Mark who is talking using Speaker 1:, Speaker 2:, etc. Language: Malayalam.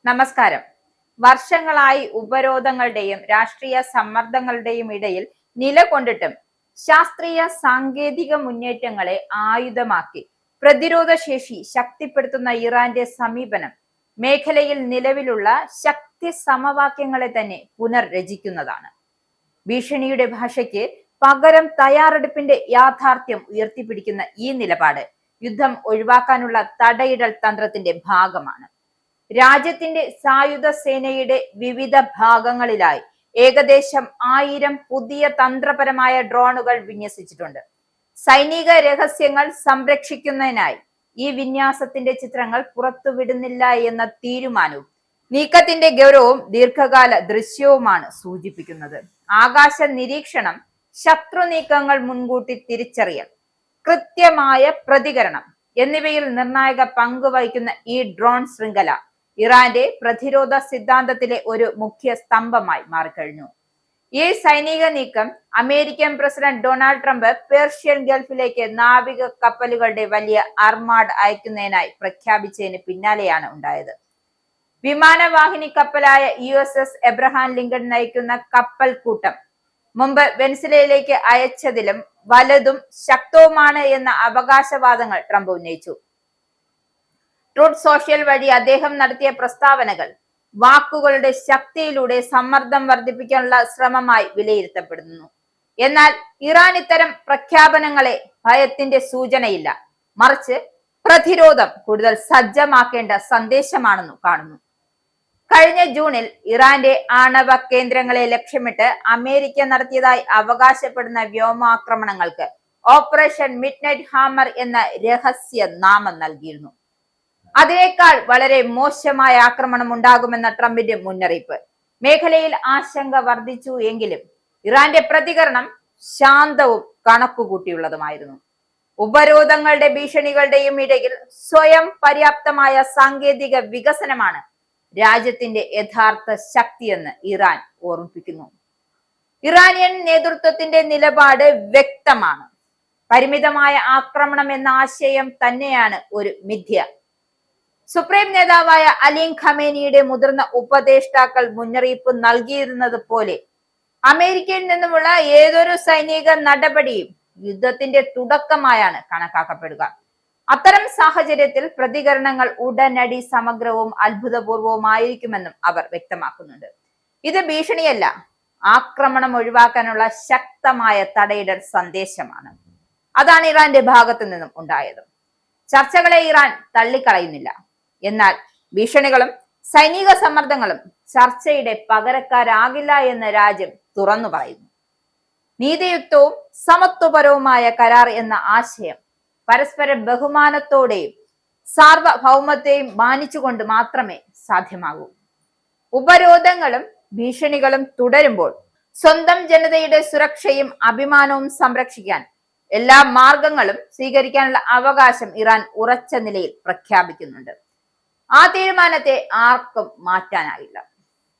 Speaker 1: നമസ്കാരം. വർഷങ്ങളായി ഉപരോധങ്ങളുടെയും രാഷ്ട്രീയ സമ്മർദ്ദങ്ങളുടെയും ഇടയിൽ നിലകൊണ്ടിട്ടും ശാസ്ത്രീയ സാങ്കേതിക മുന്നേറ്റങ്ങളെ ആയുധമാക്കി പ്രതിരോധ ശേഷി ശക്തിപ്പെടുത്തുന്ന ഇറാന്റെ സമീപനം മേഖലയിൽ നിലവിലുള്ള ശക്തി സമവാക്യങ്ങളെ തന്നെ പുനർരചിക്കുന്നതാണ്. ഭീഷണിയുടെ ഭാഷയ്ക്ക് പകരം തയ്യാറെടുപ്പിന്റെ യാഥാർത്ഥ്യം ഉയർത്തിപ്പിടിക്കുന്ന ഈ നിലപാട് യുദ്ധം ഒഴിവാക്കാനുള്ള തടയിടൽ തന്ത്രത്തിന്റെ ഭാഗമാണ്. രാജ്യത്തിന്റെ സായുധ സേനയുടെ വിവിധ ഭാഗങ്ങളിലായി ഏകദേശം 1000 പുതിയ തന്ത്രപരമായ ഡ്രോണുകൾ വിന്യസിച്ചിട്ടുണ്ട്. സൈനിക രഹസ്യങ്ങൾ സംരക്ഷിക്കുന്നതിനായി ഈ വിന്യാസത്തിന്റെ ചിത്രങ്ങൾ പുറത്തുവിടുന്നില്ല എന്ന തീരുമാനവും നീക്കത്തിന്റെ ഗൗരവവും ദീർഘകാല ദൃശ്യവുമാണ് സൂചിപ്പിക്കുന്നത്. ആകാശ നിരീക്ഷണം, ശത്രു നീക്കങ്ങൾ മുൻകൂട്ടി തിരിച്ചറിയൽ, കൃത്യമായ പ്രതികരണം എന്നിവയിൽ നിർണായക പങ്ക് വഹിക്കുന്ന ഈ ഡ്രോൺ ശൃംഖല ഇറാന്റെ പ്രതിരോധ സിദ്ധാന്തത്തിലെ ഒരു മുഖ്യ സ്തംഭമായി മാറിക്കഴിഞ്ഞു. ഈ സൈനിക നീക്കം American president Donald Trump Persian ഗൾഫിലേക്ക് നാവിക കപ്പലുകളുടെ വലിയ അർമാഡ് അയക്കുന്നതിനായി പ്രഖ്യാപിച്ചതിന് പിന്നാലെയാണ് ഉണ്ടായത്. വിമാനവാഹിനി കപ്പലായ USS എബ്രഹാം ലിങ്കൺ നയിക്കുന്ന കപ്പൽ കൂട്ടം മുമ്പ് വെനസ്വേലയിലേക്ക് അയച്ചതിലും വലുതും ശക്തവുമാണ് എന്ന അവകാശവാദങ്ങൾ ട്രംപ് ഉന്നയിച്ചു. ട്രൂത്ത് സോഷ്യൽ വഴി അദ്ദേഹം നടത്തിയ പ്രസ്താവനകൾ വാക്കുകളുടെ ശക്തിയിലൂടെ സമ്മർദ്ദം വർദ്ധിപ്പിക്കാനുള്ള ശ്രമമായി വിലയിരുത്തപ്പെടുന്നു. എന്നാൽ ഇറാൻ ഇത്തരം പ്രഖ്യാപനങ്ങളെ ഭയത്തിന്റെ സൂചനയില്ല, മറിച്ച് പ്രതിരോധം കൂടുതൽ സജ്ജമാക്കേണ്ട സന്ദേശമാണെന്ന് കാണുന്നു. കഴിഞ്ഞ ജൂണിൽ ഇറാന്റെ ആണവ കേന്ദ്രങ്ങളെ ലക്ഷ്യമിട്ട് അമേരിക്ക നടത്തിയതായി അവകാശപ്പെടുന്ന വ്യോമാക്രമണങ്ങൾക്ക് ഓപ്പറേഷൻ മിഡ്നൈറ്റ് ഹാമർ എന്ന രഹസ്യ നാമം നൽകിയിരുന്നു. അതിനേക്കാൾ വളരെ മോശമായ ആക്രമണം ഉണ്ടാകുമെന്ന ട്രംപിന്റെ മുന്നറിയിപ്പ് മേഖലയിൽ ആശങ്ക വർദ്ധിച്ചു എങ്കിലും ഇറാന്റെ പ്രതികരണം ശാന്തവും കണക്കുകൂട്ടിയുള്ളതുമായിരുന്നു. ഉപരോധങ്ങളുടെ ഭീഷണികളുടെയും ഇടയിൽ സ്വയം പര്യാപ്തമായ സാങ്കേതിക വികസനമാണ് രാജ്യത്തിന്റെ യഥാർത്ഥ ശക്തിയെന്ന് ഇറാൻ ഓർമ്മിപ്പിക്കുന്നു. ഇറാനിയൻ നേതൃത്വത്തിന്റെ നിലപാട് വ്യക്തമാണ്. പരിമിതമായ ആക്രമണം എന്ന ആശയം തന്നെയാണ് ഒരു മിഥ്യ. സുപ്രീം നേതാവായ അലി ഖമേനിയുടെ മുതിർന്ന ഉപദേഷ്ടാക്കൾ മുന്നറിയിപ്പ് നൽകിയിരുന്നത് പോലെ അമേരിക്കയിൽ നിന്നുമുള്ള ഏതൊരു സൈനിക നടപടിയും യുദ്ധത്തിന്റെ തുടക്കമായാണ് കണക്കാക്കപ്പെടുക. അത്തരം സാഹചര്യത്തിൽ പ്രതികരണങ്ങൾ ഉടനടി സമഗ്രവും അത്ഭുതപൂർവവുമായിരിക്കുമെന്നും അവർ വ്യക്തമാക്കുന്നുണ്ട്. ഇത് ഭീഷണിയല്ല, ആക്രമണം ഒഴിവാക്കാനുള്ള ശക്തമായ തടയിടൽ സന്ദേശമാണ്. അതാണ് ഇറാന്റെ ഭാഗത്തു നിന്നും ഉണ്ടായത്. ചർച്ചകളെ ഇറാൻ തള്ളിക്കളയുന്നില്ല. എന്നാൽ ഭീഷണികളും സൈനിക സമ്മർദ്ദങ്ങളും ചർച്ചയുടെ പകരക്കാരാകില്ല എന്ന് രാജ്യം തുറന്നു പറയുന്നു. നീതിയുക്തവും സമത്വപരവുമായ കരാർ എന്ന ആശയം പരസ്പര ബഹുമാനത്തോടെയും സാർവഭൗമത്തെയും മാനിച്ചുകൊണ്ട് മാത്രമേ സാധ്യമാകൂ. ഉപരോധങ്ങളും ഭീഷണികളും തുടരുമ്പോൾ സ്വന്തം ജനതയുടെ സുരക്ഷയും അഭിമാനവും സംരക്ഷിക്കാൻ എല്ലാ മാർഗങ്ങളും സ്വീകരിക്കാനുള്ള അവകാശം ഇറാൻ ഉറച്ച നിലയിൽ പ്രഖ്യാപിക്കുന്നുണ്ട്. ആ തീരുമാനത്തെ ആർക്കും മാറ്റാനാകില്ല.